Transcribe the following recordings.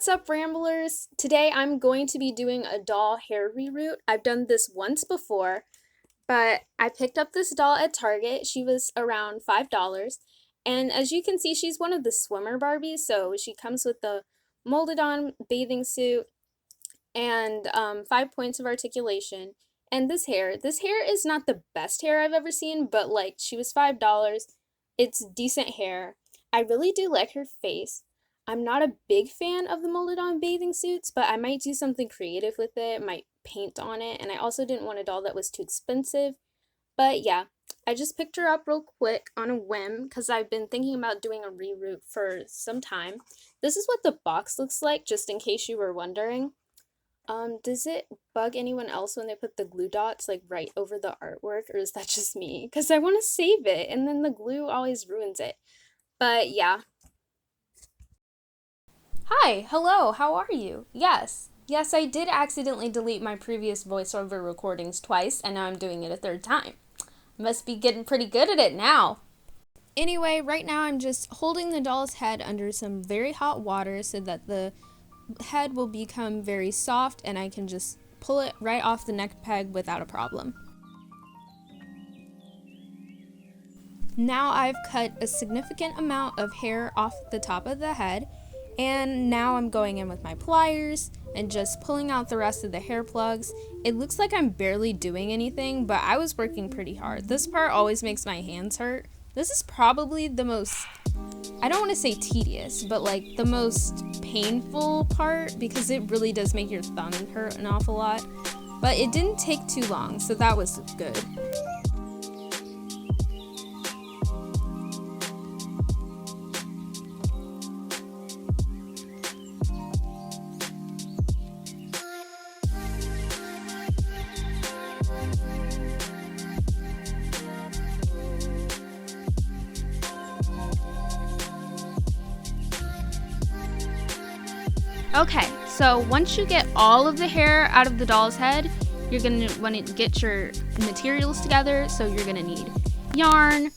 What's up, Ramblers? Today I'm going to be doing a doll hair reroot. I've done this once before, but I picked up this doll at Target. She was around $5. And as you can see, she's one of the swimmer Barbies, so she comes with the molded on bathing suit and 5 points of articulation. And this hair is not the best hair I've ever seen, but like she was $5. It's decent hair. I really do like her face. I'm not a big fan of the molded on bathing suits, but I might do something creative with it, might paint on it, and I also didn't want a doll that was too expensive. But yeah, I just picked her up real quick on a whim because I've been thinking about doing a reroot for some time. This is what the box looks like, just in case you were wondering. Does it bug anyone else when they put the glue dots like right over the artwork, or is that just me? Because I want to save it and then the glue always ruins it. But yeah. Hi, hello, how are you? Yes, I did accidentally delete my previous voiceover recordings twice, and now I'm doing it a third time. Must be getting pretty good at it now. Anyway, right now I'm just holding the doll's head under some very hot water so that the head will become very soft and I can just pull it right off the neck peg without a problem. Now I've cut a significant amount of hair off the top of the head, and now I'm going in with my pliers and just pulling out the rest of the hair plugs. It looks like I'm barely doing anything, but I was working pretty hard. This part always makes my hands hurt. This is probably the most, I don't want to say tedious, but like the most painful part because it really does make your thumb hurt an awful lot. But it didn't take too long, so that was good. Okay, so once you get all of the hair out of the doll's head, you're going to want to get your materials together. So you're going to need yarn,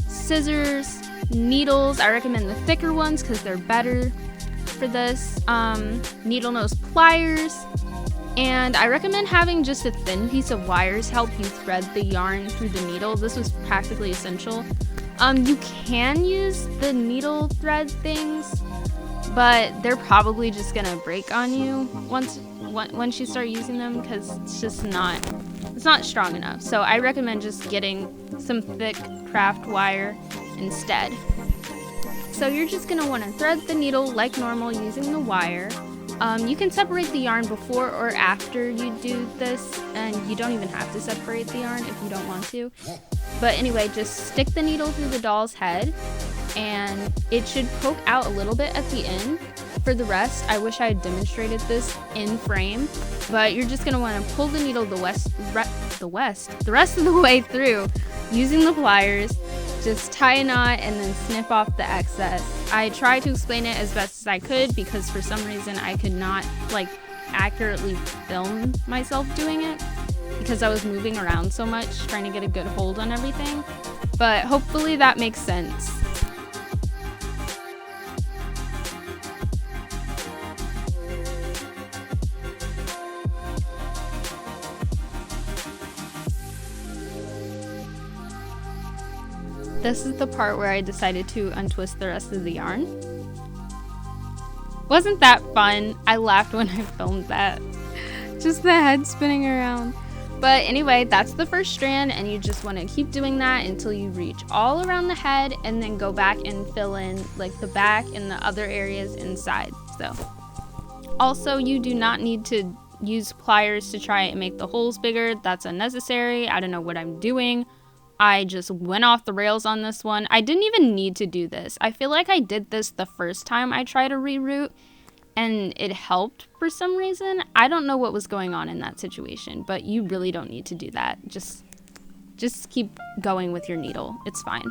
scissors, needles. I recommend the thicker ones because they're better for this. Needle nose pliers. And I recommend having just a thin piece of wires help you thread the yarn through the needle. This was practically essential. You can use the needle thread things, but they're probably just gonna break on you once you start using them because it's not strong enough. So I recommend just getting some thick craft wire instead. So you're just gonna want to thread the needle like normal using the wire. You can separate the yarn before or after you do this, and you don't even have to separate the yarn if you don't want to. But anyway, just stick the needle through the doll's head, and it should poke out a little bit at the end. For the rest, I wish I had demonstrated this in frame, but you're just going to want to pull the needle the rest of the way through using the pliers. Just tie a knot and then snip off the excess. I tried to explain it as best as I could because for some reason I could not accurately film myself doing it because I was moving around so much trying to get a good hold on everything. But hopefully that makes sense. This is the part where I decided to untwist the rest of the yarn. Wasn't that fun? I laughed when I filmed that. Just the head spinning around. But anyway, that's the first strand, and you just want to keep doing that until you reach all around the head and then go back and fill in the back and the other areas inside. So also, you do not need to use pliers to try and make the holes bigger. That's unnecessary. I don't know what I'm doing. I just went off the rails on this one. I didn't even need to do this. I feel like I did this the first time I tried a reroot and it helped for some reason. I don't know what was going on in that situation, but you really don't need to do that. Just keep going with your needle. It's fine.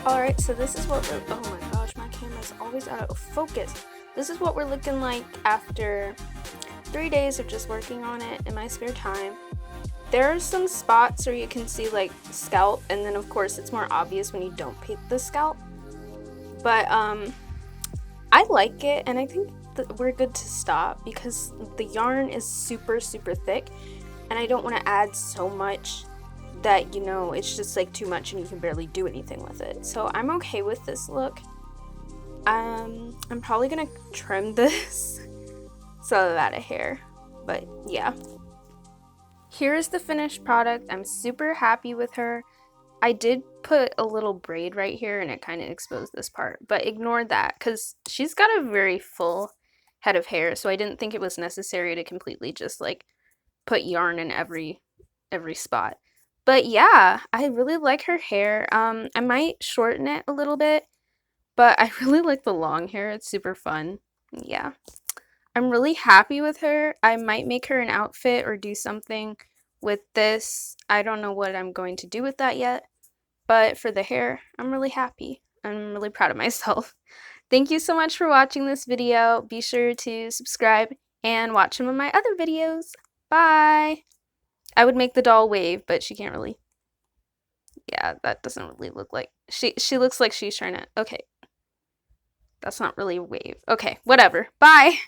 Alright, so this is what we're, oh my gosh, my camera's always out of focus. This is what we're looking like after 3 days of just working on it in my spare time. There are some spots where you can see like scalp, and then of course it's more obvious when you don't paint the scalp. But I like it, and I think that we're good to stop because the yarn is super thick, and I don't want to add so much that, you know, it's just like too much and you can barely do anything with it. So I'm okay with this look. I'm probably gonna trim this so out of hair, but yeah. Here's the finished product. I'm super happy with her. I did put a little braid right here and it kind of exposed this part, but ignore that because she's got a very full head of hair, so I didn't think it was necessary to completely just like put yarn in every spot. But yeah, I really like her hair. I might shorten it a little bit, but I really like the long hair. It's super fun. Yeah. I'm really happy with her. I might make her an outfit or do something with this. I don't know what I'm going to do with that yet, but for the hair, I'm really happy. I'm really proud of myself. Thank you so much for watching this video. Be sure to subscribe and watch some of my other videos. Bye! I would make the doll wave, but she can't really. Yeah, that doesn't really look like... She looks like she's trying to... Okay. That's not really a wave. Okay, whatever. Bye!